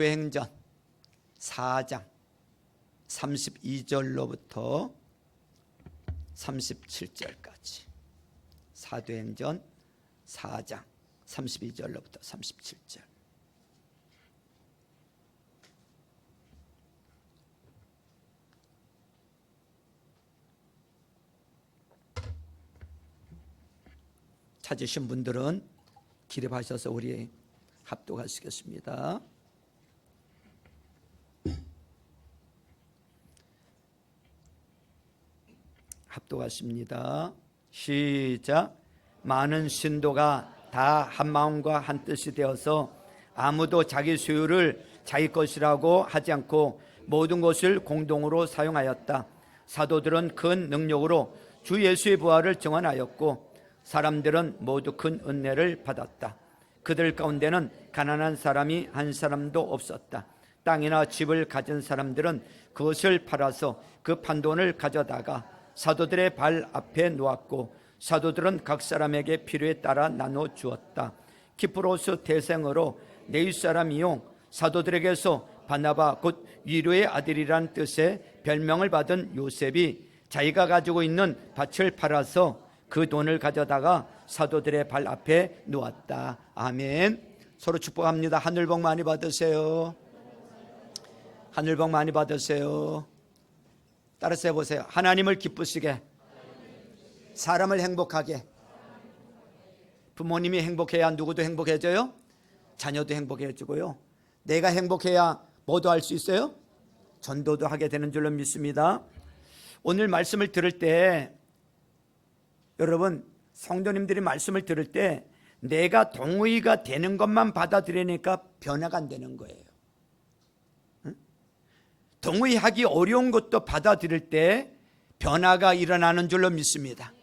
사도행전 4장 32절로부터 37절까지. 사도행전 4장 32절로부터 37절. 찾으신 분들은 기립하셔서 우리 합독하시겠습니다. 합독하십니다. 시작. 많은 신도가 다 한마음과 한뜻이 되어서 아무도 자기 소유를 자기 것이라고 하지 않고 모든 것을 공동으로 사용하였다. 사도들은 큰 능력으로 주 예수의 부활을 증언하였고 사람들은 모두 큰 은혜를 받았다. 그들 가운데는 가난한 사람이 한 사람도 없었다. 땅이나 집을 가진 사람들은 그것을 팔아서 그 판돈을 가져다가 사도들의 발 앞에 놓았고 사도들은 각 사람에게 필요에 따라 나눠 주었다. 키프로스 대생으로 네이 사람이요 사도들에게서 바나바 곧 위로의 아들이란 뜻의 별명을 받은 요셉이 자기가 가지고 있는 밭을 팔아서 그 돈을 가져다가 사도들의 발 앞에 놓았다. 아멘. 서로 축복합니다. 하늘 복 많이 받으세요. 하늘 복 많이 받으세요. 따라서 해보세요. 하나님을 기쁘시게, 사람을 행복하게. 부모님이 행복해야 누구도 행복해져요. 자녀도 행복해지고요. 내가 행복해야 뭐도 할 수 있어요. 전도도 하게 되는 줄로 믿습니다. 오늘 말씀을 들을 때 여러분, 성도님들이 말씀을 들을 때 내가 동의가 되는 것만 받아들이니까 변화가 안 되는 거예요. 동의하기 어려운 것도 받아들일 때 변화가 일어나는 줄로 믿습니다.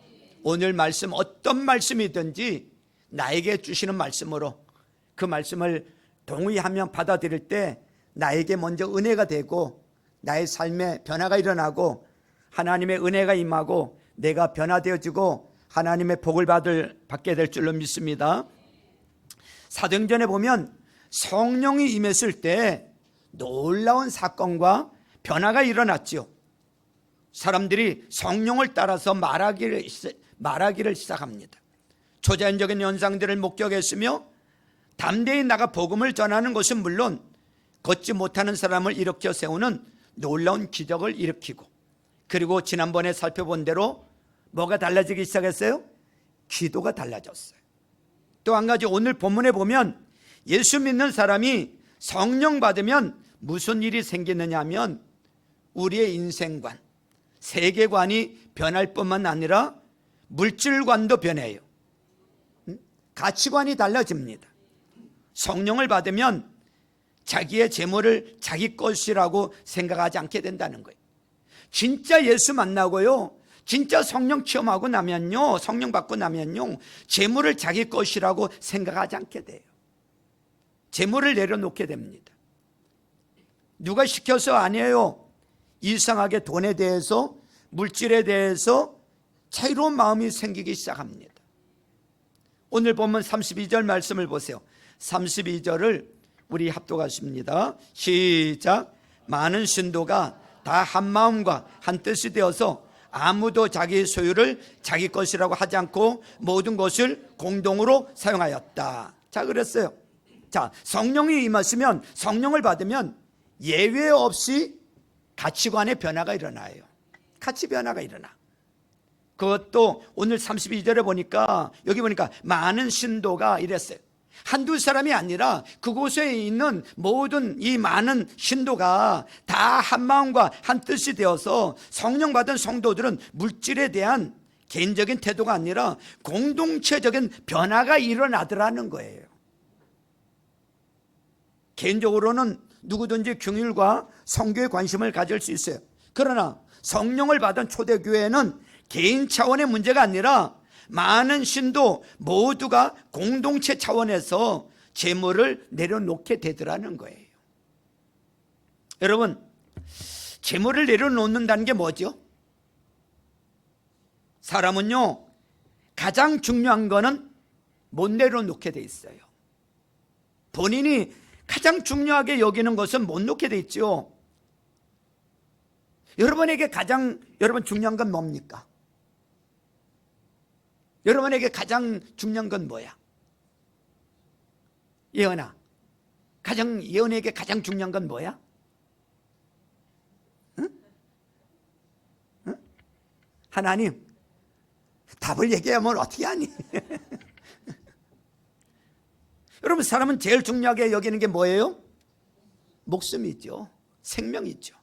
오늘 말씀 어떤 말씀이든지 나에게 주시는 말씀으로 그 말씀을 동의하며 받아들일 때 나에게 먼저 은혜가 되고 나의 삶에 변화가 일어나고 하나님의 은혜가 임하고 내가 변화되어지고 하나님의 복을 받게 될 줄로 믿습니다. 사도행전에 보면 성령이 임했을 때 놀라운 사건과 변화가 일어났죠. 사람들이 성령을 따라서 말하기를 시작합니다. 초자연적인 현상들을 목격했으며 담대히 나가 복음을 전하는 것은 물론 걷지 못하는 사람을 일으켜 세우는 놀라운 기적을 일으키고, 그리고 지난번에 살펴본 대로 뭐가 달라지기 시작했어요? 기도가 달라졌어요. 또 한 가지, 오늘 본문에 보면 예수 믿는 사람이 성령 받으면 무슨 일이 생기느냐 하면 우리의 인생관, 세계관이 변할 뿐만 아니라 물질관도 변해요. 가치관이 달라집니다. 성령을 받으면 자기의 재물을 자기 것이라고 생각하지 않게 된다는 거예요. 진짜 예수 만나고요, 진짜 성령 체험하고 나면요, 성령 받고 나면요, 재물을 자기 것이라고 생각하지 않게 돼요. 재물을 내려놓게 됩니다. 누가 시켜서 아니에요. 이상하게 돈에 대해서, 물질에 대해서 자유로운 마음이 생기기 시작합니다. 오늘 보면 32절 말씀을 보세요. 32절을 우리 합독하십니다. 시작. 많은 신도가 다 한마음과 한뜻이 되어서 아무도 자기 소유를 자기 것이라고 하지 않고 모든 것을 공동으로 사용하였다. 자, 그랬어요. 자, 성령이 임하시면, 성령을 받으면 예외 없이 가치관의 변화가 일어나요. 가치 변화가 일어나. 그것도 오늘 32절에 보니까, 여기 보니까 많은 신도가 이랬어요. 한두 사람이 아니라 그곳에 있는 모든 이 많은 신도가 다 한마음과 한뜻이 되어서 성령 받은 성도들은 물질에 대한 개인적인 태도가 아니라 공동체적인 변화가 일어나더라는 거예요. 개인적으로는 누구든지 긍휼과 성교에 관심을 가질 수 있어요. 그러나 성령을 받은 초대교회는 개인 차원의 문제가 아니라 많은 신도 모두가 공동체 차원에서 재물을 내려놓게 되더라는 거예요. 여러분, 재물을 내려놓는다는 게 뭐죠? 사람은요, 가장 중요한 거는 못 내려놓게 돼 있어요. 본인이 가장 중요하게 여기는 것은 못 놓게 돼 있죠. 여러분에게 가장 중요한 건 뭡니까? 여러분에게 가장 중요한 건 뭐야? 예언아, 예언에게 가장 중요한 건 뭐야? 응? 응? 하나님, 답을 얘기하면 어떻게 하니? 여러분, 사람은 제일 중요하게 여기는 게 뭐예요? 목숨이죠. 생명이죠.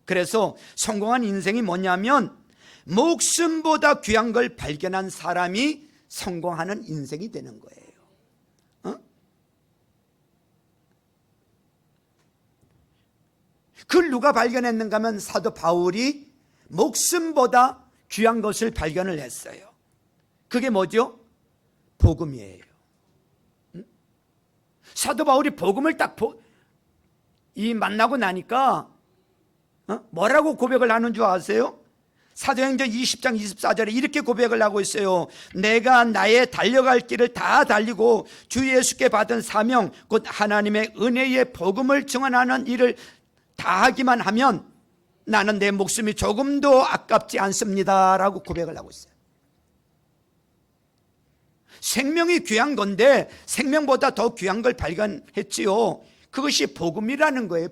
그래서 성공한 인생이 뭐냐면 목숨보다 귀한 걸 발견한 사람이 성공하는 인생이 되는 거예요. 그걸 누가 발견했는가 하면 사도 바울이 목숨보다 귀한 것을 발견을 했어요. 그게 뭐죠? 복음이에요. 사도 바울이 복음을 딱 만나고 나니까 뭐라고 고백을 하는 줄 아세요? 사도행전 20장 24절에 이렇게 고백을 하고 있어요. 내가 나의 달려갈 길을 다 달리고 주 예수께 받은 사명 곧 하나님의 은혜의 복음을 증언하는 일을 다 하기만 하면 나는 내 목숨이 조금도 아깝지 않습니다 라고 고백을 하고 있어요. 생명이 귀한 건데 생명보다 더 귀한 걸 발견했지요. 그것이 복음이라는 거예요.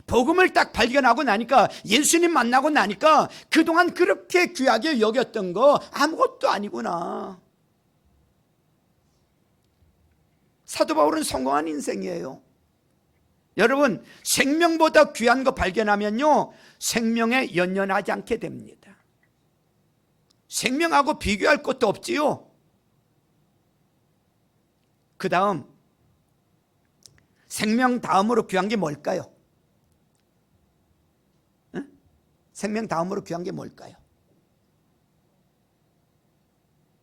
복음을 딱 발견하고 나니까, 예수님 만나고 나니까 그동안 그렇게 귀하게 여겼던 거 아무것도 아니구나. 사도 바울은 성공한 인생이에요. 여러분, 생명보다 귀한 거 발견하면요 생명에 연연하지 않게 됩니다. 생명하고 비교할 것도 없지요. 그 다음, 생명 다음으로 귀한 게 뭘까요? 생명 다음으로 귀한 게 뭘까요?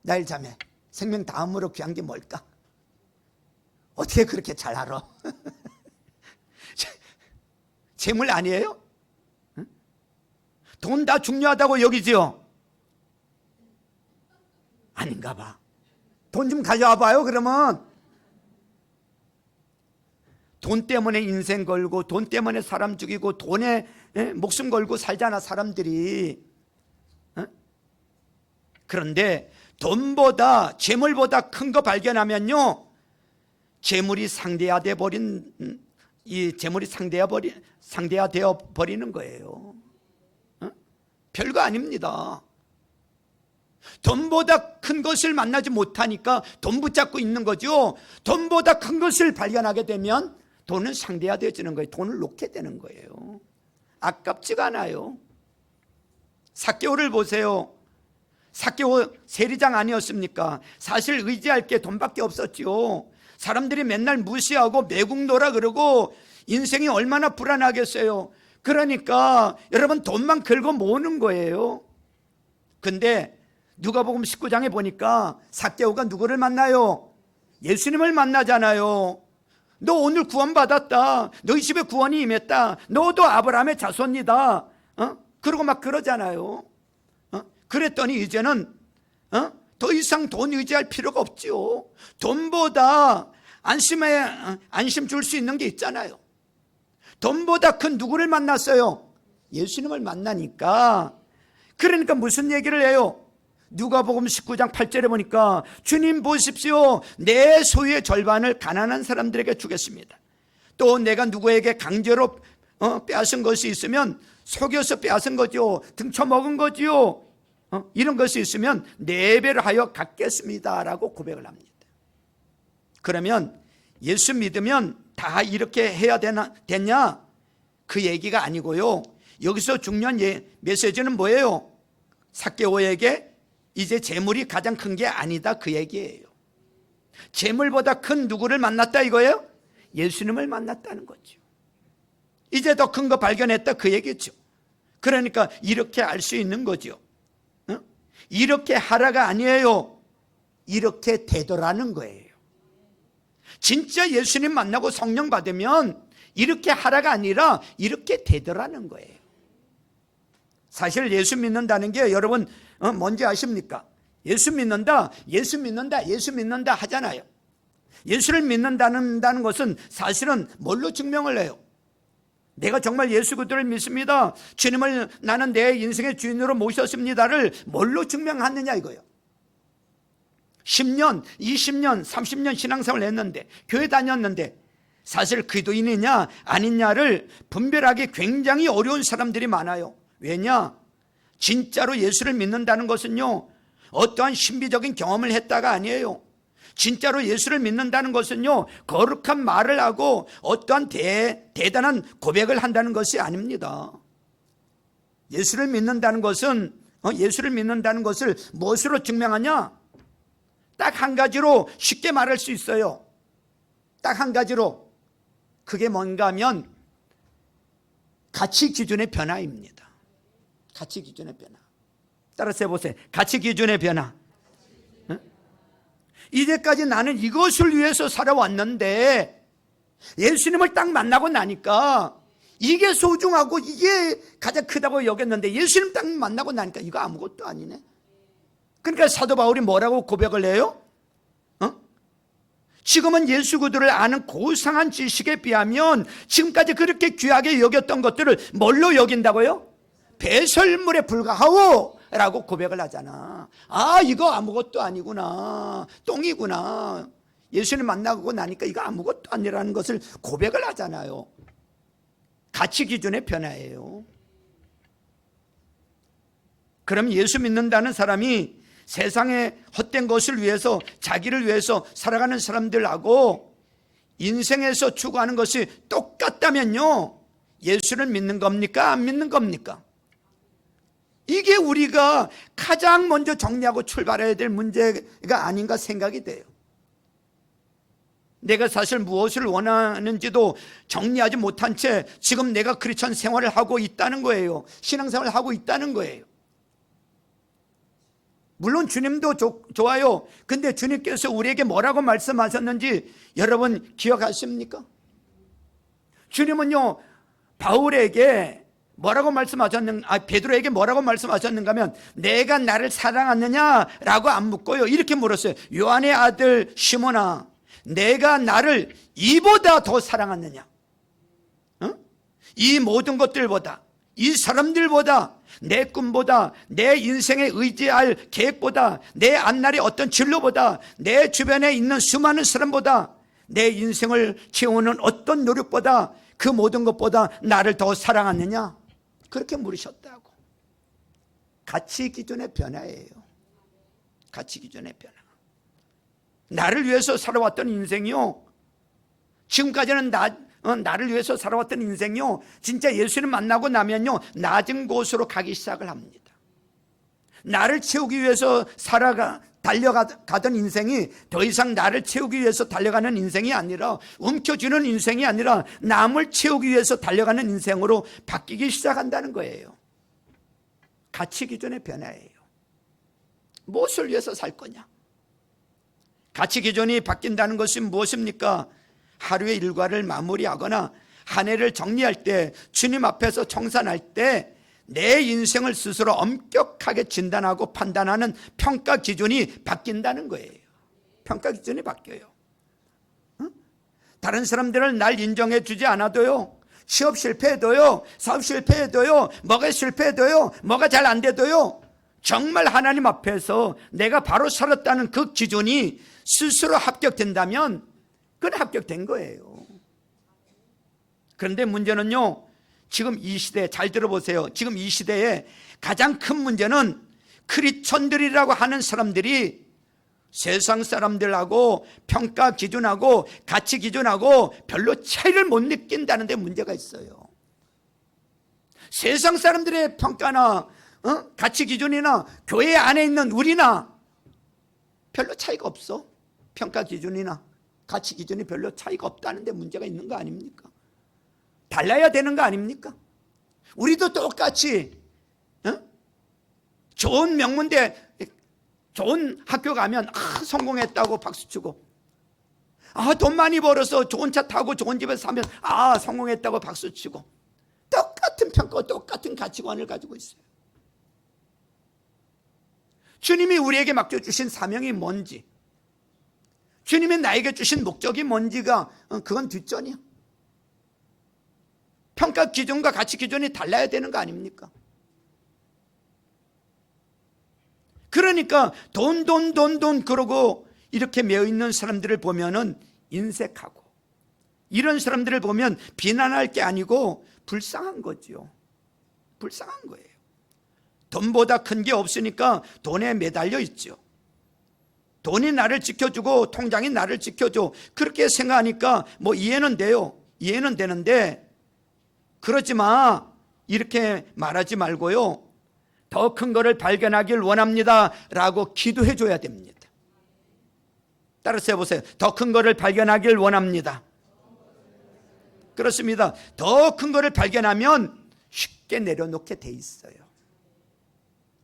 나일 자매, 생명 다음으로 귀한 게 뭘까? 어떻게 그렇게 잘 알아? 재물 아니에요? 돈 다 중요하다고 여기지요? 아닌가 봐. 돈 좀 가져와 봐요. 그러면 돈 때문에 인생 걸고 돈 때문에 사람 죽이고 돈에 목숨 걸고 살잖아 사람들이. 그런데 돈보다 재물보다 큰 거 발견하면요 재물이 상대화되어 버린 이 재물이 상대화되어 버리는 거예요. 별거 아닙니다. 돈보다 큰 것을 만나지 못하니까 돈 붙잡고 있는 거죠. 돈보다 큰 것을 발견하게 되면 돈은 상대화되어지는 거예요. 돈을 놓게 되는 거예요. 아깝지가 않아요. 삭개오를 보세요. 삭개오 세리장 아니었습니까? 사실 의지할 게 돈밖에 없었지요. 사람들이 맨날 무시하고 매국노라 그러고 인생이 얼마나 불안하겠어요. 그러니까 여러분 돈만 긁어 모으는 거예요. 근데 누가복음 19장에 보니까 삭개오가 누구를 만나요? 예수님을 만나잖아요. 너 오늘 구원받았다. 너희 집에 구원이 임했다. 너도 아브라함의 자손이다. 그러고 막 그러잖아요. 그랬더니 이제는 더 이상 돈 의지할 필요가 없지요. 돈보다 안심 줄 수 있는 게 있잖아요. 돈보다 큰 누구를 만났어요? 예수님을 만나니까. 그러니까 무슨 얘기를 해요? 누가복음 19장 8절에 보니까 주님 보십시오. 내 소유의 절반을 가난한 사람들에게 주겠습니다. 또 내가 누구에게 강제로 빼앗은 것이 있으면 속여서 빼앗은 거죠. 등쳐먹은 거죠. 이런 것이 있으면 4배를 하여 갚겠습니다 라고 고백을 합니다. 그러면 예수 믿으면 다 이렇게 해야 되냐? 그 얘기가 아니고요. 여기서 중요한 메시지는 뭐예요? 삭개오에게 이제 재물이 가장 큰 게 아니다 그 얘기예요. 재물보다 큰 누구를 만났다 이거예요? 예수님을 만났다는 거죠. 이제 더 큰 거 발견했다 그 얘기죠. 그러니까 이렇게 알 수 있는 거죠. 이렇게 하라가 아니에요. 이렇게 되더라는 거예요. 진짜 예수님 만나고 성령 받으면 이렇게 하라가 아니라 이렇게 되더라는 거예요. 사실 예수 믿는다는 게 여러분 뭔지 아십니까? 예수 믿는다 하잖아요. 예수를 믿는다는 것은 사실은 뭘로 증명을 해요? 내가 정말 예수 그리스도를 믿습니다, 주님을 나는 내 인생의 주인으로 모셨습니다를 뭘로 증명하느냐 이거예요. 10년, 20년, 30년 신앙생활을 했는데, 교회 다녔는데 사실 그리스도인이냐 아니냐를 분별하기 굉장히 어려운 사람들이 많아요. 왜냐? 진짜로 예수를 믿는다는 것은요, 어떠한 신비적인 경험을 했다가 아니에요. 진짜로 예수를 믿는다는 것은요, 거룩한 말을 하고 어떠한 대단한 고백을 한다는 것이 아닙니다. 예수를 믿는다는 것은 예수를 믿는다는 것을 무엇으로 증명하냐? 딱 한 가지로 쉽게 말할 수 있어요. 딱 한 가지로. 그게 뭔가 하면 가치 기준의 변화입니다. 가치 기준의 변화. 따라서 해보세요. 가치 기준의 변화. 이제까지 나는 이것을 위해서 살아왔는데 예수님을 딱 만나고 나니까 이게 소중하고 이게 가장 크다고 여겼는데 예수님 딱 만나고 나니까 이거 아무것도 아니네. 그러니까 사도 바울이 뭐라고 고백을 해요? 지금은 예수 그리스도를 아는 고상한 지식에 비하면 지금까지 그렇게 귀하게 여겼던 것들을 뭘로 여긴다고요? 배설물에 불과하오 라고 고백을 하잖아. 아, 이거 아무것도 아니구나, 똥이구나. 예수님 만나고 나니까 이거 아무것도 아니라는 것을 고백을 하잖아요. 가치 기준의 변화예요. 그럼 예수 믿는다는 사람이 세상의 헛된 것을 위해서, 자기를 위해서 살아가는 사람들하고 인생에서 추구하는 것이 똑같다면요, 예수를 믿는 겁니까? 안 믿는 겁니까? 이게 우리가 가장 먼저 정리하고 출발해야 될 문제가 아닌가 생각이 돼요. 내가 사실 무엇을 원하는지도 정리하지 못한 채 지금 내가 크리스천 생활을 하고 있다는 거예요. 신앙생활을 하고 있다는 거예요. 물론 주님도 좋아요. 근데 주님께서 우리에게 뭐라고 말씀하셨는지 여러분 기억하십니까? 주님은요, 바울에게 뭐라고 베드로에게 뭐라고 말씀하셨는가 하면, 내가 나를 사랑하느냐라고 안 묻고요, 이렇게 물었어요. 요한의 아들 시몬아, 내가 나를 이보다 더 사랑하느냐? 이 모든 것들보다, 이 사람들보다, 내 꿈보다, 내 인생에 의지할 계획보다, 내 앞날의 어떤 진로보다, 내 주변에 있는 수많은 사람보다, 내 인생을 채우는 어떤 노력보다, 그 모든 것보다 나를 더 사랑하느냐? 그렇게 물으셨다고. 가치 기준의 변화예요. 가치 기준의 변화. 나를 위해서 살아왔던 인생이요, 지금까지는 나를 위해서 살아왔던 인생이요, 진짜 예수님 만나고 나면요, 낮은 곳으로 가기 시작을 합니다. 나를 채우기 위해서 달려가던 인생이 더 이상 나를 채우기 위해서 달려가는 인생이 아니라, 움켜쥐는 인생이 아니라 남을 채우기 위해서 달려가는 인생으로 바뀌기 시작한다는 거예요. 가치 기준의 변화예요. 무엇을 위해서 살 거냐? 가치 기준이 바뀐다는 것이 무엇입니까? 하루의 일과를 마무리하거나 한 해를 정리할 때, 주님 앞에서 청산할 때 내 인생을 스스로 엄격하게 진단하고 판단하는 평가 기준이 바뀐다는 거예요. 평가 기준이 바뀌어요. 다른 사람들은 날 인정해 주지 않아도요, 취업 실패해도요, 사업 실패해도요, 뭐가 실패해도요, 뭐가 잘 안 돼도요, 정말 하나님 앞에서 내가 바로 살았다는 그 기준이 스스로 합격된다면 그건 합격된 거예요. 그런데 문제는요, 지금 이 시대, 잘 들어보세요. 지금 이 시대에 가장 큰 문제는 크리스천들이라고 하는 사람들이 세상 사람들하고 평가 기준하고 가치 기준하고 별로 차이를 못 느낀다는 데 문제가 있어요. 세상 사람들의 평가나 가치 기준이나 교회 안에 있는 우리나 별로 차이가 없어. 평가 기준이나 가치 기준이 별로 차이가 없다는 데 문제가 있는 거 아닙니까? 달라야 되는 거 아닙니까? 우리도 똑같이 좋은 명문대, 좋은 학교 가면 성공했다고 박수치고, 돈 많이 벌어서 좋은 차 타고 좋은 집에서 사면 성공했다고 박수치고, 똑같은 평가와 똑같은 가치관을 가지고 있어요. 주님이 우리에게 맡겨주신 사명이 뭔지, 주님이 나에게 주신 목적이 뭔지가 그건 뒷전이야. 평가 기준과 가치 기준이 달라야 되는 거 아닙니까? 그러니까 돈 그러고 이렇게 매여 있는 사람들을 보면은 인색하고, 이런 사람들을 보면 비난할 게 아니고 불쌍한 거죠. 불쌍한 거예요. 돈보다 큰 게 없으니까 돈에 매달려 있죠. 돈이 나를 지켜주고 통장이 나를 지켜줘, 그렇게 생각하니까 뭐 이해는 돼요. 이해는 되는데, 그러지 마 이렇게 말하지 말고요, 더 큰 거를 발견하길 원합니다 라고 기도해 줘야 됩니다. 따라서 해보세요. 더 큰 거를 발견하길 원합니다. 그렇습니다. 더 큰 거를 발견하면 쉽게 내려놓게 돼 있어요.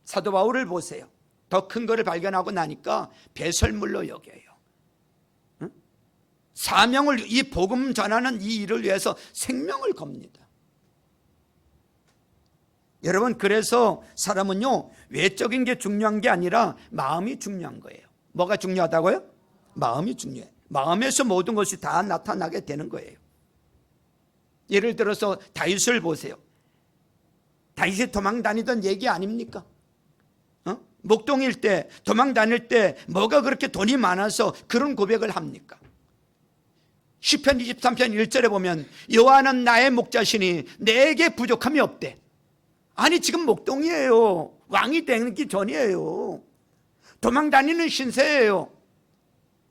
사도 바울을 보세요. 더 큰 거를 발견하고 나니까 배설물로 여겨요. 응? 사명을, 이 복음 전하는 이 일을 위해서 생명을 겁니다. 여러분, 그래서 사람은요, 외적인 게 중요한 게 아니라 마음이 중요한 거예요. 뭐가 중요하다고요? 마음이 중요해요. 마음에서 모든 것이 다 나타나게 되는 거예요. 예를 들어서 다윗을 보세요. 다윗이 도망 다니던 얘기 아닙니까? 목동일 때, 도망 다닐 때 뭐가 그렇게 돈이 많아서 그런 고백을 합니까? 시편 23편 1절에 보면 여호와는 나의 목자시니 내게 부족함이 없대. 아니, 지금 목동이에요. 왕이 되기 전이에요. 도망 다니는 신세예요.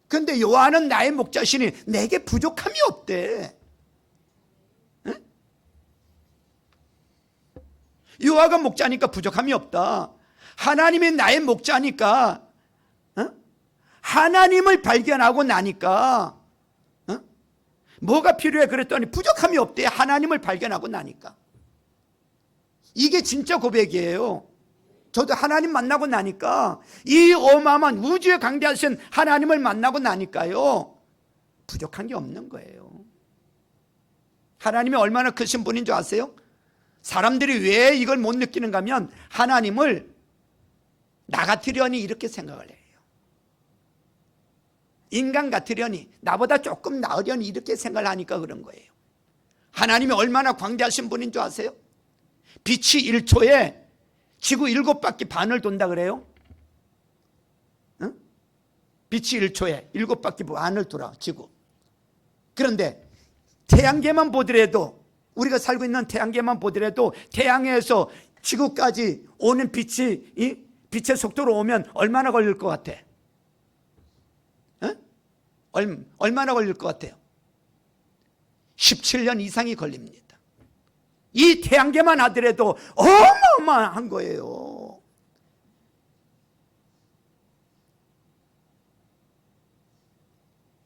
그런데 여호와는 나의 목자시니 내게 부족함이 없대. 응? 여호와가 목자니까 부족함이 없다. 하나님이 나의 목자니까, 하나님을 발견하고 나니까, 뭐가 필요해 그랬더니 부족함이 없대. 하나님을 발견하고 나니까. 이게 진짜 고백이에요. 저도 하나님 만나고 나니까, 이 어마어마한 우주에 강대하신 하나님을 만나고 나니까요, 부족한 게 없는 거예요. 하나님이 얼마나 크신 분인 줄 아세요? 사람들이 왜 이걸 못 느끼는가 하면 하나님을 나 같으려니 이렇게 생각을 해요. 인간 같으려니, 나보다 조금 나으려니 이렇게 생각을 하니까 그런 거예요. 하나님이 얼마나 광대하신 분인 줄 아세요? 빛이 1초에 지구 7바퀴 반을 돈다 그래요. 응? 빛이 1초에 7바퀴 반을 돌아, 지구. 그런데 태양계만 보더라도, 우리가 살고 있는 태양계만 보더라도 태양에서 지구까지 오는 빛이, 빛의 속도로 오면 얼마나 걸릴 것 같아? 얼마나 걸릴 것 같아요? 17년 이상이 걸립니다. 이 태양계만 하더라도 어마어마한 거예요.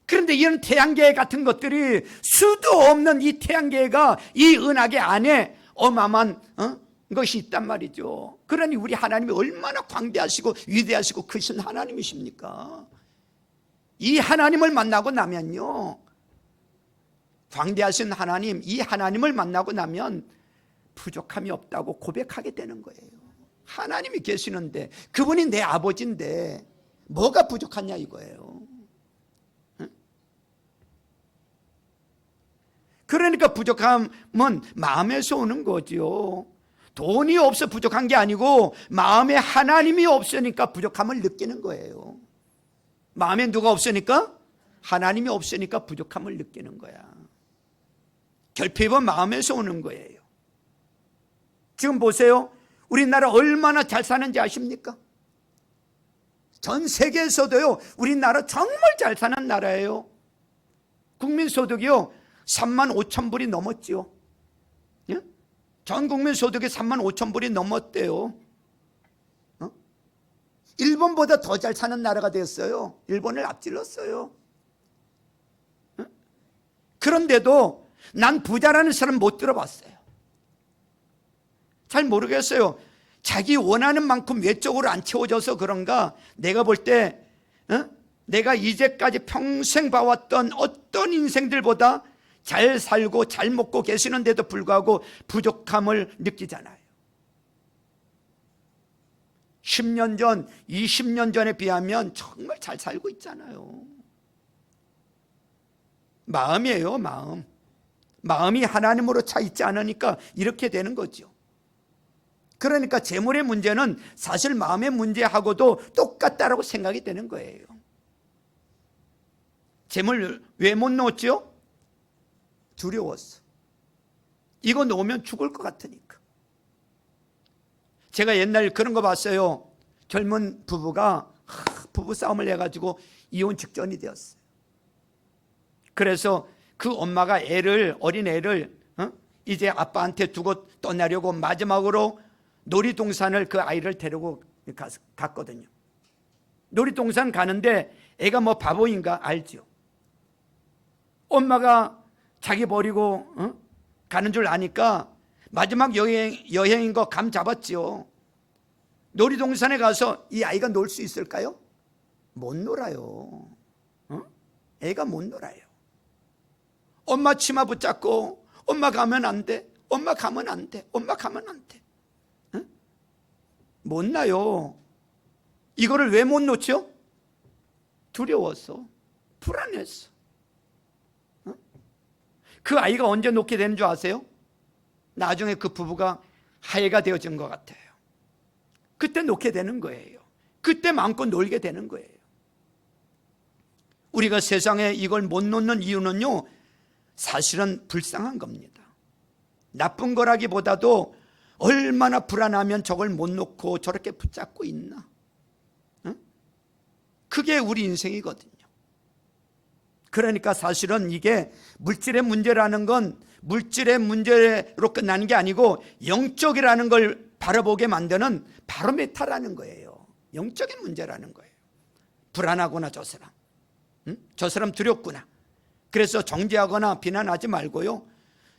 그런데 이런 태양계 같은 것들이, 수도 없는 이 태양계가 이 은하계 안에 어마어마한 것이 있단 말이죠. 그러니 우리 하나님이 얼마나 광대하시고 위대하시고 크신 하나님이십니까? 이 하나님을 만나고 나면요, 광대하신 하나님, 이 하나님을 만나고 나면 부족함이 없다고 고백하게 되는 거예요. 하나님이 계시는데, 그분이 내 아버지인데 뭐가 부족하냐 이거예요. 그러니까 부족함은 마음에서 오는 거죠. 돈이 없어 부족한 게 아니고 마음에 하나님이 없으니까 부족함을 느끼는 거예요. 마음에 누가 없으니까? 하나님이 없으니까 부족함을 느끼는 거야. 결핍은 마음에서 오는 거예요. 지금 보세요. 우리나라 얼마나 잘 사는지 아십니까? 전 세계에서도요, 우리나라 정말 잘 사는 나라예요. 국민소득이요 3만 5천 불이 넘었지요. 예? 전 국민 소득이 3만 5천 불이 넘었대요. 일본보다 더 잘 사는 나라가 됐어요. 일본을 앞질렀어요. 그런데도 난 부자라는 사람 못 들어봤어요. 잘 모르겠어요. 자기 원하는 만큼 외적으로 안 채워져서 그런가, 내가 볼 때 내가 이제까지 평생 봐왔던 어떤 인생들보다 잘 살고 잘 먹고 계시는데도 불구하고 부족함을 느끼잖아요. 10년 전, 20년 전에 비하면 정말 잘 살고 있잖아요. 마음이에요, 마음. 마음이 하나님으로 차 있지 않으니까 이렇게 되는 거죠. 그러니까 재물의 문제는 사실 마음의 문제하고도 똑같다라고 생각이 되는 거예요. 재물 왜 못 놓았죠? 두려웠어. 이거 놓으면 죽을 것 같으니까. 제가 옛날 그런 거 봤어요. 젊은 부부가 부부 싸움을 해가지고 이혼 직전이 되었어요. 그래서 그 엄마가 어린 애를 이제 아빠한테 두고 떠나려고 마지막으로 놀이동산을 그 아이를 데리고 갔거든요. 놀이동산 가는데 애가 뭐 바보인가 알죠. 엄마가 자기 버리고 가는 줄 아니까 마지막 여행인 거 감 잡았지요. 놀이동산에 가서 이 아이가 놀 수 있을까요? 못 놀아요. 애가 못 놀아요. 엄마 치마 붙잡고 엄마 가면 안 돼. 엄마 가면 안 돼. 엄마 가면 안 돼. 못 나요. 이거를 왜 못 놓죠? 두려워서, 불안해서. 그 아이가 언제 놓게 되는 줄 아세요? 나중에 그 부부가 하해가 되어진 것 같아요. 그때 놓게 되는 거예요. 그때 마음껏 놀게 되는 거예요. 우리가 세상에 이걸 못 놓는 이유는요, 사실은 불쌍한 겁니다. 나쁜 거라기보다도 얼마나 불안하면 저걸 못 놓고 저렇게 붙잡고 있나. 그게 우리 인생이거든요. 그러니까 사실은 이게 물질의 문제라는 건 물질의 문제로 끝나는 게 아니고 영적이라는 걸 바라보게 만드는 바로메타라는 거예요. 영적인 문제라는 거예요. 불안하구나 저 사람. 저 사람 두렵구나. 그래서 정죄하거나 비난하지 말고요,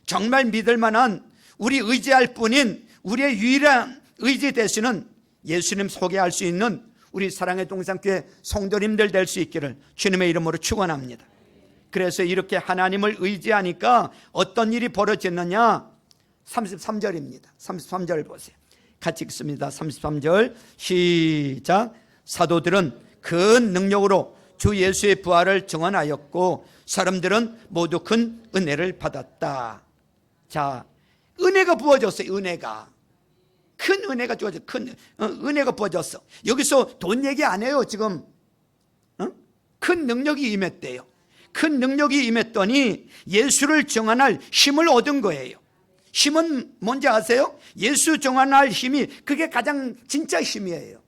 정말 믿을 만한 우리 의지할 뿐인 우리의 유일한 의지 되시는 예수님 소개할 수 있는 우리 사랑의 동산교회 성도님들 될 수 있기를 주님의 이름으로 축원합니다. 그래서 이렇게 하나님을 의지하니까 어떤 일이 벌어졌느냐, 33절입니다 33절 보세요. 같이 읽습니다. 33절 시작. 사도들은 큰 능력으로 주 예수의 부활을 증언하였고 사람들은 모두 큰 은혜를 받았다. 자, 은혜가 부어졌어요. 은혜가 큰 은혜가 주어져. 큰 은혜가 부어졌어. 여기서 돈 얘기 안 해요. 지금 큰 능력이 임했대요. 큰 능력이 임했더니 예수를 증언할 힘을 얻은 거예요. 힘은 뭔지 아세요? 예수 증언할 힘이 그게 가장 진짜 힘이에요.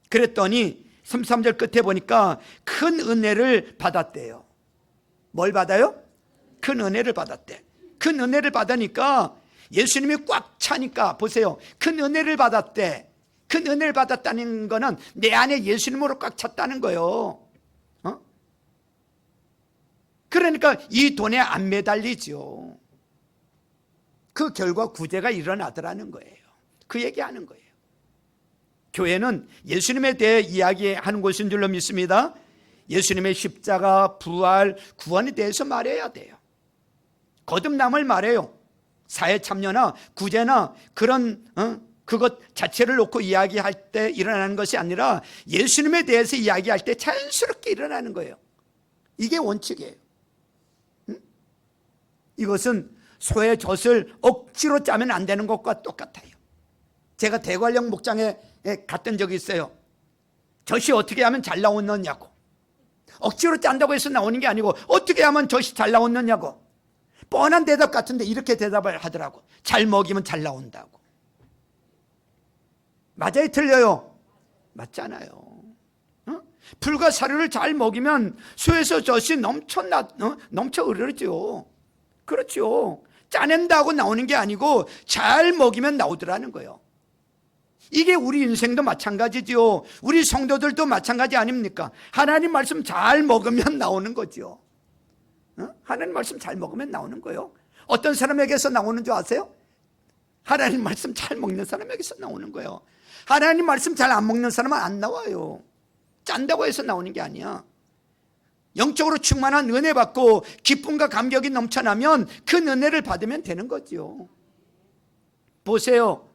그랬더니 33절 끝에 보니까 큰 은혜를 받았대요. 뭘 받아요? 큰 은혜를 받았대. 큰 은혜를 받으니까 예수님이 꽉 차니까 보세요. 큰 은혜를 받았대. 큰 은혜를 받았다는 거는 내 안에 예수님으로 꽉 찼다는 거예요. 그러니까 이 돈에 안 매달리죠. 그 결과 구제가 일어나더라는 거예요. 그 얘기하는 거예요. 교회는 예수님에 대해 이야기하는 곳인 줄로 믿습니다. 예수님의 십자가, 부활, 구원에 대해서 말해야 돼요. 거듭남을 말해요. 사회 참여나 구제나 그런 그것 자체를 놓고 이야기할 때 일어나는 것이 아니라 예수님에 대해서 이야기할 때 자연스럽게 일어나는 거예요. 이게 원칙이에요. 이것은 소의 젖을 억지로 짜면 안 되는 것과 똑같아요. 제가 대관령 목장에 갔던 적이 있어요. 젖이 어떻게 하면 잘 나오느냐고. 억지로 짠다고 해서 나오는 게 아니고 어떻게 하면 젖이 잘 나오느냐고. 뻔한 대답 같은데 이렇게 대답을 하더라고. 잘 먹이면 잘 나온다고. 맞아요, 틀려요? 맞잖아요. 풀과 사료를 잘 먹이면 소에서 젖이 넘쳐 흐르죠. 그렇죠. 짜낸다고 나오는 게 아니고 잘 먹이면 나오더라는 거예요. 이게 우리 인생도 마찬가지죠. 우리 성도들도 마찬가지 아닙니까? 하나님 말씀 잘 먹으면 나오는 거죠. 하나님 말씀 잘 먹으면 나오는 거예요. 어떤 사람에게서 나오는 줄 아세요? 하나님 말씀 잘 먹는 사람에게서 나오는 거예요. 하나님 말씀 잘 안 먹는 사람은 안 나와요. 짠다고 해서 나오는 게 아니야. 영적으로 충만한 은혜 받고 기쁨과 감격이 넘쳐나면 큰 은혜를 받으면 되는 거죠. 보세요.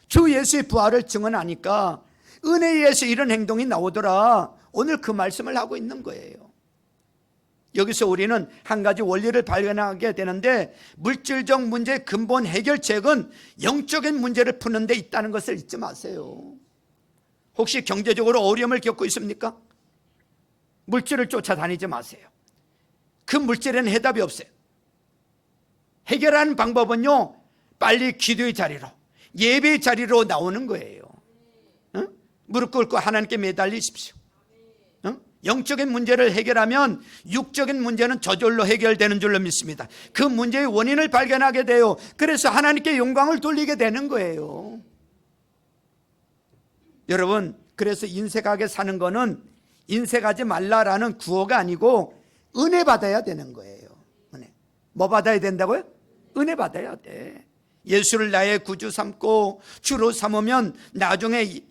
주 예수의 부활을 증언하니까 은혜에 의해서 이런 행동이 나오더라. 오늘 그 말씀을 하고 있는 거예요. 여기서 우리는 한 가지 원리를 발견하게 되는데, 물질적 문제의 근본 해결책은 영적인 문제를 푸는 데 있다는 것을 잊지 마세요. 혹시 경제적으로 어려움을 겪고 있습니까? 물질을 쫓아다니지 마세요. 그 물질에는 해답이 없어요. 해결하는 방법은요, 빨리 기도의 자리로, 예배의 자리로 나오는 거예요. 응? 무릎 꿇고 하나님께 매달리십시오. 응? 영적인 문제를 해결하면 육적인 문제는 저절로 해결되는 줄로 믿습니다. 그 문제의 원인을 발견하게 돼요. 그래서 하나님께 영광을 돌리게 되는 거예요. 여러분, 그래서 인색하게 사는 거는 인색하지 말라라는 구호가 아니고 은혜 받아야 되는 거예요. 은혜. 뭐 받아야 된다고요? 은혜 받아야 돼. 예수를 나의 구주 삼고 주로 삼으면 나중에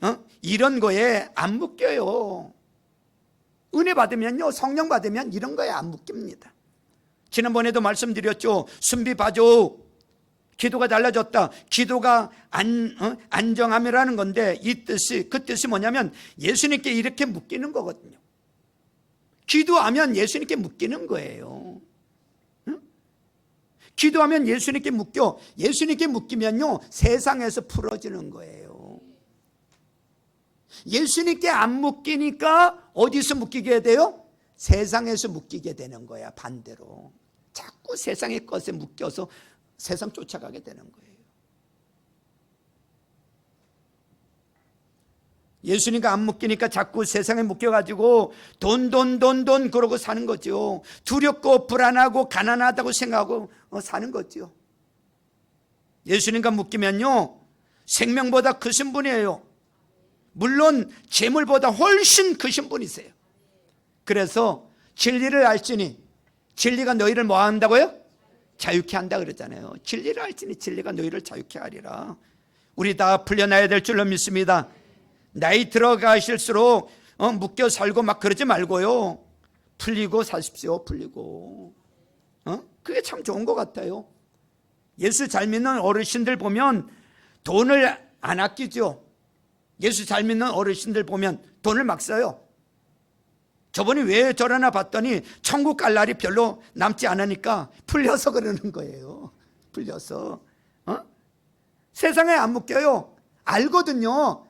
이런 거에 안 묶여요. 은혜 받으면요, 성령 받으면 이런 거에 안 묶입니다. 지난번에도 말씀드렸죠. 순비 바조, 기도가 달라졌다. 기도가 안정함이라는 건데, 이 뜻이, 그 뜻이 뭐냐면 예수님께 이렇게 묶이는 거거든요. 기도하면 예수님께 묶이는 거예요. 응? 기도하면 예수님께 묶여. 예수님께 묶이면요, 세상에서 풀어지는 거예요. 예수님께 안 묶이니까 어디서 묶이게 돼요? 세상에서 묶이게 되는 거야. 반대로 자꾸 세상의 것에 묶여서 세상 쫓아가게 되는 거예요. 예수님과 안 묶이니까 자꾸 세상에 묶여가지고 돈 그러고 사는 거죠. 두렵고 불안하고 가난하다고 생각하고 사는 거죠. 예수님과 묶이면요, 생명보다 크신 분이에요. 물론 재물보다 훨씬 크신 분이세요. 그래서 진리를 알지니 진리가 너희를 뭐 한다고요? 자유케 한다 그러잖아요. 진리를 알지니 진리가 너희를 자유케 하리라. 우리 다 풀려나야 될 줄로 믿습니다. 나이 들어가실수록 묶여 살고 막 그러지 말고요, 풀리고 사십시오. 풀리고. 그게 참 좋은 것 같아요. 예수 잘 믿는 어르신들 보면 돈을 안 아끼죠. 예수 잘 믿는 어르신들 보면 돈을 막 써요. 저번에 왜 저러나 봤더니 천국 갈 날이 별로 남지 않으니까 풀려서 그러는 거예요. 풀려서. 세상에 안 묶여요. 알거든요.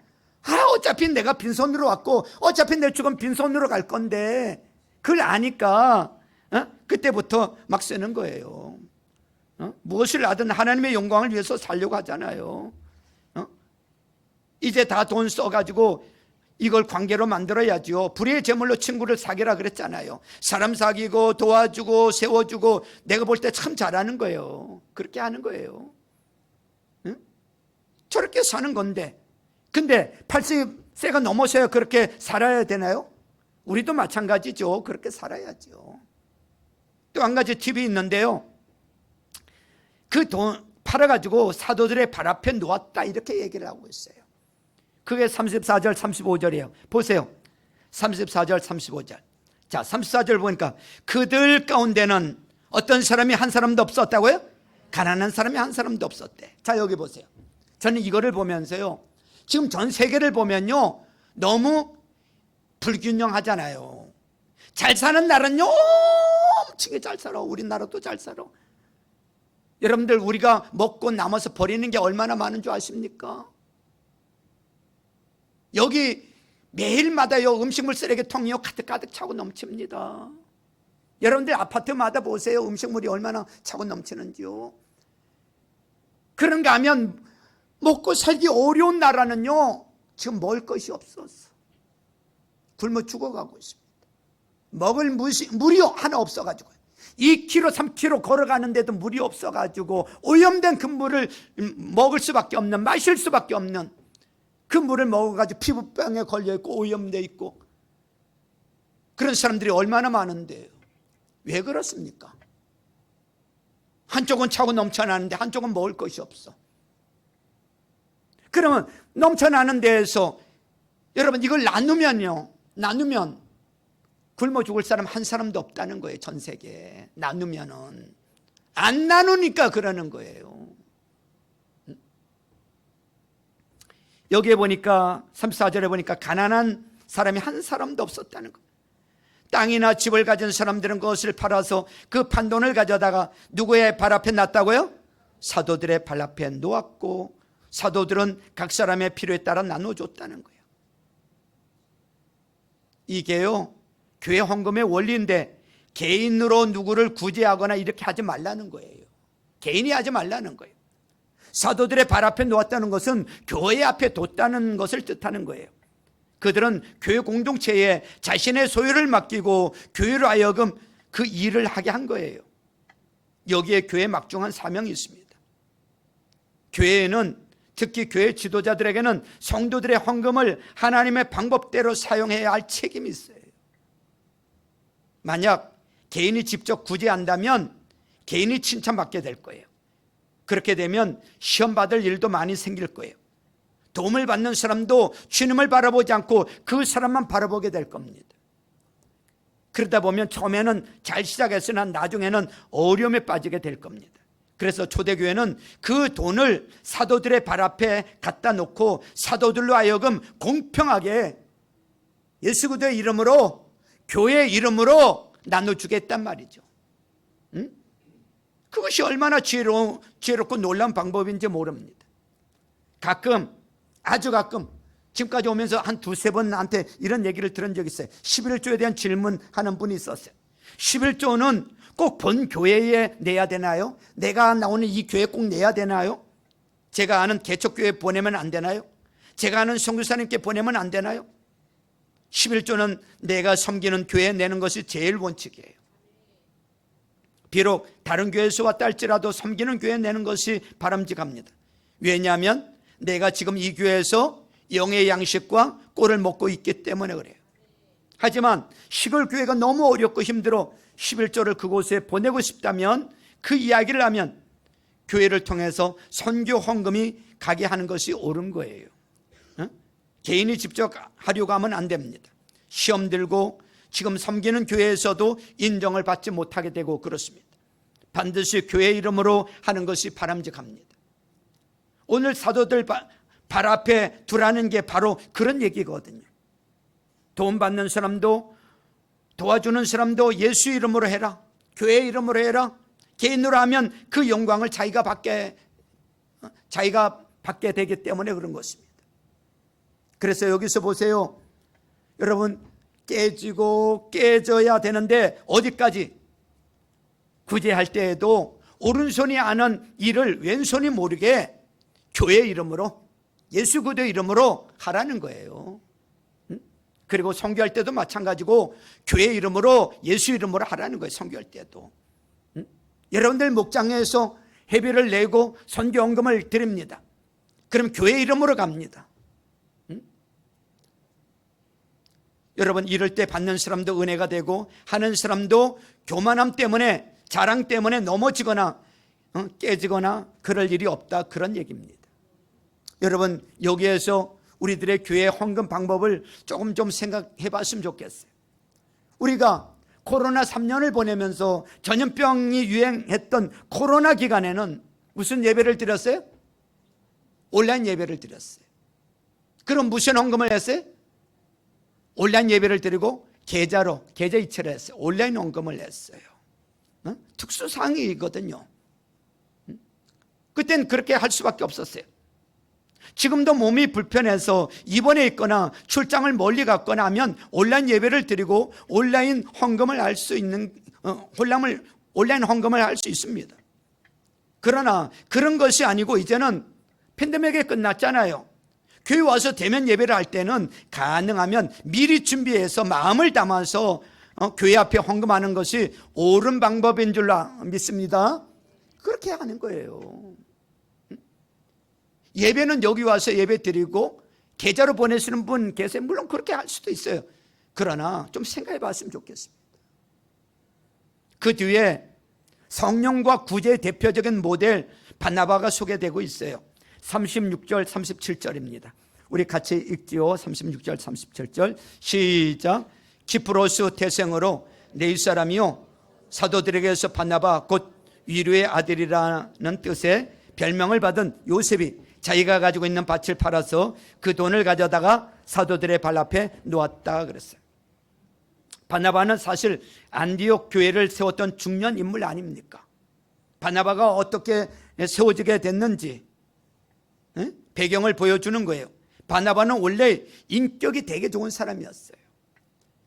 어차피 내가 빈손으로 왔고 어차피 내 죽음 빈손으로 갈 건데, 그걸 아니까 그때부터 막 쓰는 거예요. 무엇을 하든 하나님의 영광을 위해서 살려고 하잖아요. 이제 다 돈 써가지고 이걸 관계로 만들어야죠. 불의의 제물로 친구를 사귀라 그랬잖아요. 사람 사귀고 도와주고 세워주고 내가 볼 때 참 잘하는 거예요. 그렇게 하는 거예요. 저렇게 사는 건데, 근데 80세가 넘어서야 그렇게 살아야 되나요? 우리도 마찬가지죠. 그렇게 살아야죠. 또 한 가지 팁이 있는데요, 그 돈 팔아가지고 사도들의 발 앞에 놓았다, 이렇게 얘기를 하고 있어요. 그게 34절 35절이에요 보세요. 34절 35절. 자, 34절 보니까 그들 가운데는 어떤 사람이 한 사람도 없었다고요? 가난한 사람이 한 사람도 없었대. 자, 여기 보세요. 저는 이거를 보면서요, 지금 전 세계를 보면요, 너무 불균형하잖아요. 잘 사는 나라는요 엄청 잘 살아. 우리나라도 잘 살아. 여러분들, 우리가 먹고 남아서 버리는 게 얼마나 많은 줄 아십니까? 여기 매일마다요, 음식물 쓰레기통이요 가득 차고 넘칩니다. 여러분들 아파트마다 보세요. 음식물이 얼마나 차고 넘치는지요. 그런가 하면 먹고 살기 어려운 나라는요, 지금 먹을 것이 없었어. 굶어 죽어가고 있습니다. 먹을 물이 하나 없어가지고 2km 3km 걸어가는데도 물이 없어가지고 오염된 그 물을 먹을 수밖에 없는, 마실 수밖에 없는 그 물을 먹어가지고 피부병에 걸려있고 오염되어 있고, 그런 사람들이 얼마나 많은데요. 왜 그렇습니까? 한쪽은 차고 넘쳐나는데 한쪽은 먹을 것이 없어. 그러면 넘쳐나는 데에서 여러분, 이걸 나누면 굶어 죽을 사람 한 사람도 없다는 거예요. 전 세계에. 나누면은. 안 나누니까 그러는 거예요. 여기에 보니까 34절에 보니까 가난한 사람이 한 사람도 없었다는 거예요. 땅이나 집을 가진 사람들은 그것을 팔아서 그 판돈을 가져다가 누구의 발 앞에 놨다고요? 사도들의 발 앞에 놓았고, 사도들은 각 사람의 필요에 따라 나눠줬다는 거예요. 이게요, 교회 헌금의 원리인데 개인으로 누구를 구제하거나 이렇게 하지 말라는 거예요. 개인이 하지 말라는 거예요. 사도들의 발 앞에 놓았다는 것은 교회 앞에 뒀다는 것을 뜻하는 거예요. 그들은 교회 공동체에 자신의 소유를 맡기고 교회로 하여금 그 일을 하게 한 거예요. 여기에 교회의 막중한 사명이 있습니다. 교회에는, 특히 교회 지도자들에게는 성도들의 헌금을 하나님의 방법대로 사용해야 할 책임이 있어요. 만약 개인이 직접 구제한다면 개인이 칭찬받게 될 거예요. 그렇게 되면 시험 받을 일도 많이 생길 거예요. 도움을 받는 사람도 주님을 바라보지 않고 그 사람만 바라보게 될 겁니다. 그러다 보면 처음에는 잘 시작했으나 나중에는 어려움에 빠지게 될 겁니다. 그래서 초대교회는 그 돈을 사도들의 발 앞에 갖다 놓고 사도들로 하여금 공평하게 예수 그리스도의 이름으로, 교회의 이름으로 나눠주겠단 말이죠. 응? 그것이 얼마나 지혜롭고 놀라운 방법인지 모릅니다. 가끔, 아주 가끔, 지금까지 오면서 한 두세 번 나한테 이런 얘기를 들은 적이 있어요. 11조에 대한 질문하는 분이 있었어요. 11조는 꼭 본 교회에 내야 되나요? 내가 나오는 이 교회에 꼭 내야 되나요? 제가 아는 개척교회에 보내면 안 되나요? 제가 아는 선교사님께 보내면 안 되나요? 11조는 내가 섬기는 교회에 내는 것이 제일 원칙이에요. 비록 다른 교회에서 왔다 할지라도 섬기는 교회에 내는 것이 바람직합니다. 왜냐하면 내가 지금 이 교회에서 영의 양식과 꼴을 먹고 있기 때문에 그래요. 하지만 시골 교회가 너무 어렵고 힘들어 11조를 그곳에 보내고 싶다면, 그 이야기를 하면 교회를 통해서 선교 헌금이 가게 하는 것이 옳은 거예요. 개인이 직접 하려고 하면 안 됩니다. 시험 들고 지금 섬기는 교회에서도 인정을 받지 못하게 되고 그렇습니다. 반드시 교회 이름으로 하는 것이 바람직합니다. 오늘 사도들 발 앞에 두라는 게 바로 그런 얘기거든요. 도움 받는 사람도 도와주는 사람도 예수 이름으로 해라, 교회 이름으로 해라. 개인으로 하면 그 영광을 자기가 받게 되기 때문에 그런 것입니다. 그래서 여기서 보세요. 여러분, 깨지고 깨져야 되는데 어디까지? 구제할 때에도 오른손이 아는 일을 왼손이 모르게 교회 이름으로, 예수 그리스도 이름으로 하라는 거예요. 그리고 선교할 때도 마찬가지고 교회 이름으로, 예수 이름으로 하라는 거예요. 선교할 때도. 여러분들 목장에서 회비를 내고 선교헌금을 드립니다. 그럼 교회 이름으로 갑니다. 여러분, 이럴 때 받는 사람도 은혜가 되고 하는 사람도 교만함 때문에, 자랑 때문에 넘어지거나 깨지거나 그럴 일이 없다, 그런 얘기입니다. 여러분, 여기에서 우리들의 교회 헌금 방법을 조금 좀 생각해 봤으면 좋겠어요. 우리가 코로나 3년을 보내면서 전염병이 유행했던 코로나 기간에는 무슨 예배를 드렸어요? 온라인 예배를 드렸어요. 그럼 무슨 헌금을 했어요? 온라인 예배를 드리고 계좌 이체를 했어요. 온라인 헌금을 했어요. 특수상황이거든요. 그땐 그렇게 할 수밖에 없었어요. 지금도 몸이 불편해서 입원해 있거나 출장을 멀리 갔거나 하면 온라인 예배를 드리고 온라인 헌금을 할 수 있는, 온라인 헌금을 할 수 있습니다. 그러나 그런 것이 아니고 이제는 팬데믹이 끝났잖아요. 교회 와서 대면 예배를 할 때는 가능하면 미리 준비해서 마음을 담아서 교회 앞에 헌금하는 것이 옳은 방법인 줄 믿습니다. 그렇게 하는 거예요. 예배는 여기 와서 예배 드리고 계좌로 보내시는 분 계세요. 물론 그렇게 할 수도 있어요. 그러나 좀 생각해 봤으면 좋겠습니다. 그 뒤에 성령과 구제의 대표적인 모델 바나바가 소개되고 있어요. 36절 37절입니다. 우리 같이 읽지요. 36절 37절 시작. 기프로스 태생으로 네일 사람이요 사도들에게서 바나바 곧 위로의 아들이라는 뜻의 별명을 받은 요셉이 자기가 가지고 있는 밭을 팔아서 그 돈을 가져다가 사도들의 발 앞에 놓았다 그랬어요. 바나바는 사실 안디옥 교회를 세웠던 중요한 인물 아닙니까? 바나바가 어떻게 세워지게 됐는지 배경을 보여주는 거예요. 바나바는 원래 인격이 되게 좋은 사람이었어요.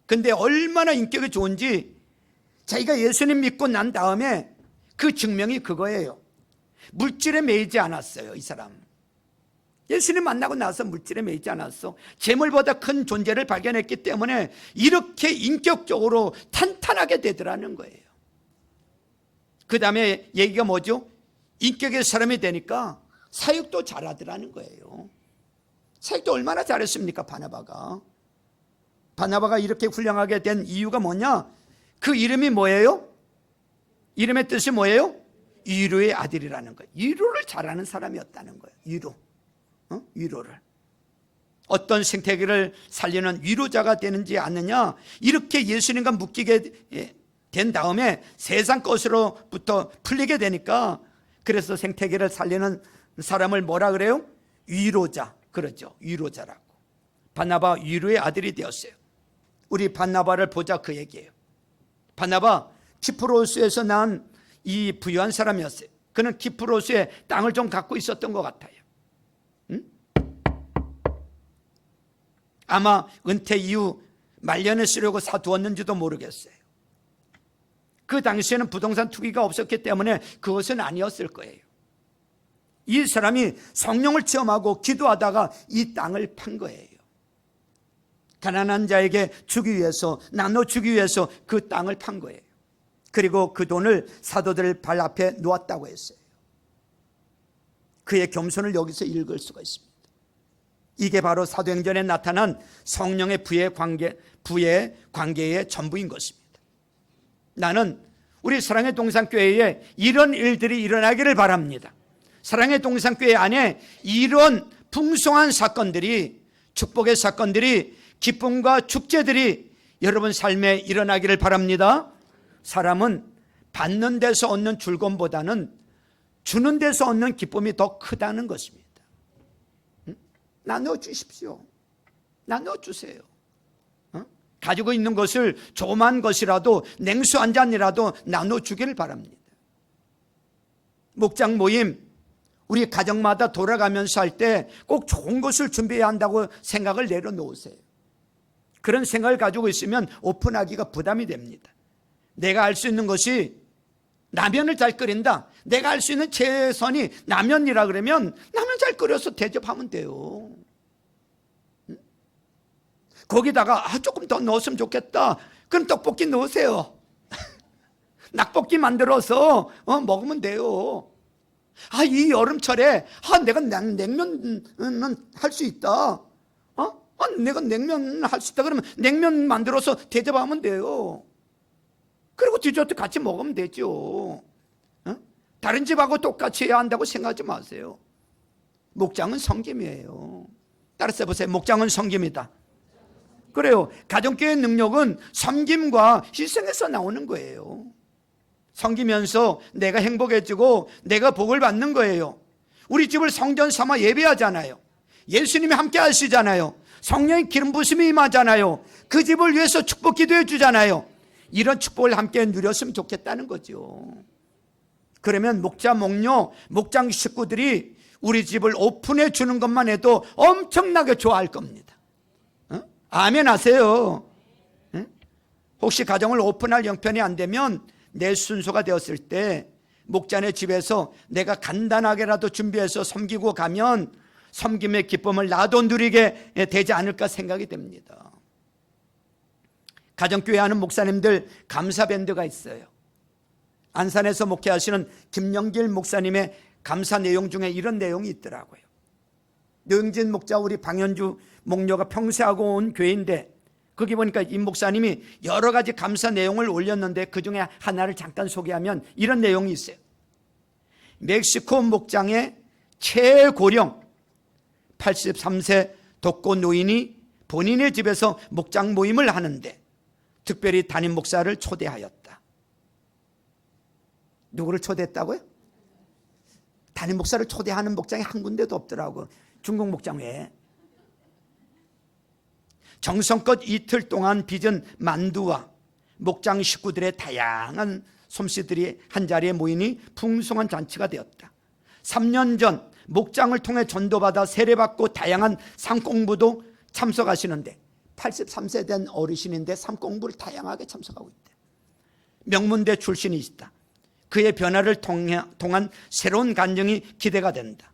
근데 얼마나 인격이 좋은지 자기가 예수님 믿고 난 다음에 그 증명이 그거예요. 물질에 매이지 않았어요. 이 사람 예수님 만나고 나서 물질에 매이지 않았어. 재물보다 큰 존재를 발견했기 때문에 이렇게 인격적으로 탄탄하게 되더라는 거예요. 그 다음에 얘기가 뭐죠? 인격의 사람이 되니까 사역도 잘하더라는 거예요. 사역도 얼마나 잘했습니까? 바나바가 이렇게 훌륭하게 된 이유가 뭐냐? 그 이름이 뭐예요? 이름의 뜻이 뭐예요? 위로의 아들이라는 거예요. 위로를 잘하는 사람이었다는 거예요. 위로를. 어떤 생태계를 살리는 위로자가 되는지 아느냐? 이렇게 예수님과 묶이게 된 다음에 세상 것으로부터 풀리게 되니까, 그래서 생태계를 살리는 사람을 뭐라 그래요? 위로자. 그러죠. 위로자라고. 바나바 위로의 아들이 되었어요. 우리 바나바를 보자 그 얘기예요. 바나바 키프로스에서 난 이 부유한 사람이었어요. 그는 키프로스에 땅을 좀 갖고 있었던 것 같아요. 아마 은퇴 이후 말년에 쓰려고 사두었는지도 모르겠어요. 그 당시에는 부동산 투기가 없었기 때문에 그것은 아니었을 거예요. 이 사람이 성령을 체험하고 기도하다가 이 땅을 판 거예요. 가난한 자에게 주기 위해서, 나눠주기 위해서 그 땅을 판 거예요. 그리고 그 돈을 사도들 발 앞에 놓았다고 했어요. 그의 겸손을 여기서 읽을 수가 있습니다. 이게 바로 사도행전에 나타난 성령의 부의 관계의 전부인 것입니다. 나는 우리 사랑의 동산교회에 이런 일들이 일어나기를 바랍니다. 사랑의 동산교회 안에 이런 풍성한 사건들이, 축복의 사건들이, 기쁨과 축제들이 여러분 삶에 일어나기를 바랍니다. 사람은 받는 데서 얻는 즐거움보다는 주는 데서 얻는 기쁨이 더 크다는 것입니다. 나눠주십시오. 나눠주세요. 가지고 있는 것을 조그만 것이라도, 냉수 한 잔이라도 나눠주기를 바랍니다. 목장 모임, 우리 가정마다 돌아가면서 할 때 꼭 좋은 것을 준비해야 한다고 생각을 내려놓으세요. 그런 생각을 가지고 있으면 오픈하기가 부담이 됩니다. 내가 할 수 있는 것이 라면을 잘 끓인다. 내가 할 수 있는 최선이 라면이라 그러면 라면 잘 끓여서 대접하면 돼요. 거기다가 조금 더 넣었으면 좋겠다. 그럼 떡볶이 넣으세요. 낙볶이 만들어서 먹으면 돼요. 이 여름철에 내가 냉면은 할 수 있다. 내가 냉면 할 수 있다 그러면 냉면 만들어서 대접하면 돼요. 그리고 디저트 같이 먹으면 되죠. 다른 집하고 똑같이 해야 한다고 생각하지 마세요. 목장은 섬김이에요. 따라서 보세요. 목장은 섬김이다. 그래요. 가정교회의 능력은 섬김과 희생에서 나오는 거예요. 섬기면서 내가 행복해지고 내가 복을 받는 거예요. 우리 집을 성전 삼아 예배하잖아요. 예수님이 함께 하시잖아요. 성령의 기름 부심이 임하잖아요. 그 집을 위해서 축복 기도해 주잖아요. 이런 축복을 함께 누렸으면 좋겠다는 거죠. 그러면 목자, 목녀, 목장 식구들이 우리 집을 오픈해 주는 것만 해도 엄청나게 좋아할 겁니다. 아멘 하세요. 혹시 가정을 오픈할 형편이 안 되면 내 순서가 되었을 때 목자네 집에서 내가 간단하게라도 준비해서 섬기고 가면 섬김의 기쁨을 나도 누리게 되지 않을까 생각이 됩니다. 가정교회 하는 목사님들 감사밴드가 있어요. 안산에서 목회하시는 김영길 목사님의 감사 내용 중에 이런 내용이 있더라고요. 노영진 목자, 우리 방현주 목녀가 평세하고 온 교회인데 거기 보니까 이 목사님이 여러 가지 감사 내용을 올렸는데 그 중에 하나를 잠깐 소개하면 이런 내용이 있어요. 멕시코 목장의 최고령 83세 독거 노인이 본인의 집에서 목장 모임을 하는데 특별히 담임 목사를 초대하였다. 누구를 초대했다고요? 담임 목사를 초대하는 목장이 한 군데도 없더라고. 중국 목장 외에. 정성껏 이틀 동안 빚은 만두와 목장 식구들의 다양한 솜씨들이 한자리에 모이니 풍성한 잔치가 되었다. 3년 전 목장을 통해 전도받아 세례받고 다양한 상공부도 참석하시는데 83세 된 어르신인데 상공부를 다양하게 참석하고 있대. 명문대 출신이시다. 그의 변화를 통한 새로운 간증이 기대가 된다.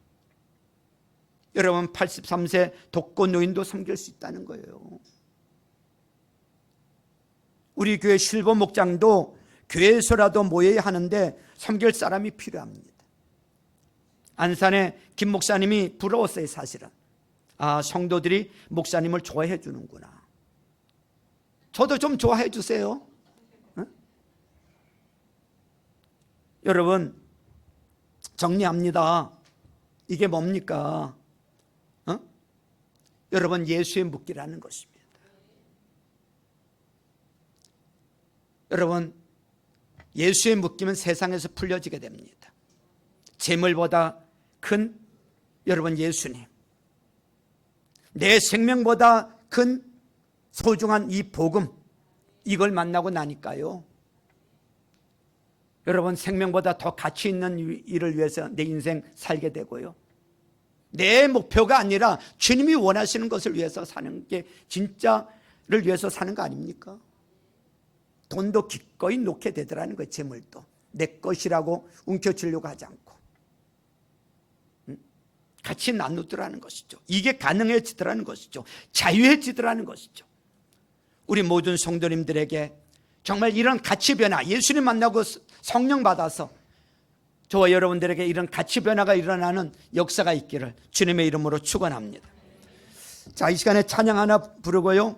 여러분, 83세 독거 노인도 섬길 수 있다는 거예요. 우리 교회 실버 목장도 교회에서라도 모여야 하는데 섬길 사람이 필요합니다. 안산의 김 목사님이 부러웠어요. 사실은 성도들이 목사님을 좋아해 주는구나. 저도 좀 좋아해 주세요. 응? 여러분, 정리합니다. 이게 뭡니까? 여러분, 예수의 묻기라는 것입니다. 여러분, 예수의 묶이면 세상에서 풀려지게 됩니다. 재물보다 큰 여러분 예수님, 내 생명보다 큰 소중한 이 복음, 이걸 만나고 나니까요, 여러분, 생명보다 더 가치 있는 일을 위해서 내 인생 살게 되고요, 내 목표가 아니라 주님이 원하시는 것을 위해서 사는 게 진짜를 위해서 사는 거 아닙니까? 돈도 기꺼이 놓게 되더라는 거예요. 재물도 내 것이라고 움켜쥐려고 하지 않고 같이 나누더라는 것이죠. 이게 가능해지더라는 것이죠. 자유해지더라는 것이죠. 우리 모든 성도님들에게 정말 이런 가치 변화, 예수님 만나고 성령 받아서 저와 여러분들에게 이런 가치 변화가 일어나는 역사가 있기를 주님의 이름으로 축원합니다. 자, 이 시간에 찬양 하나 부르고요,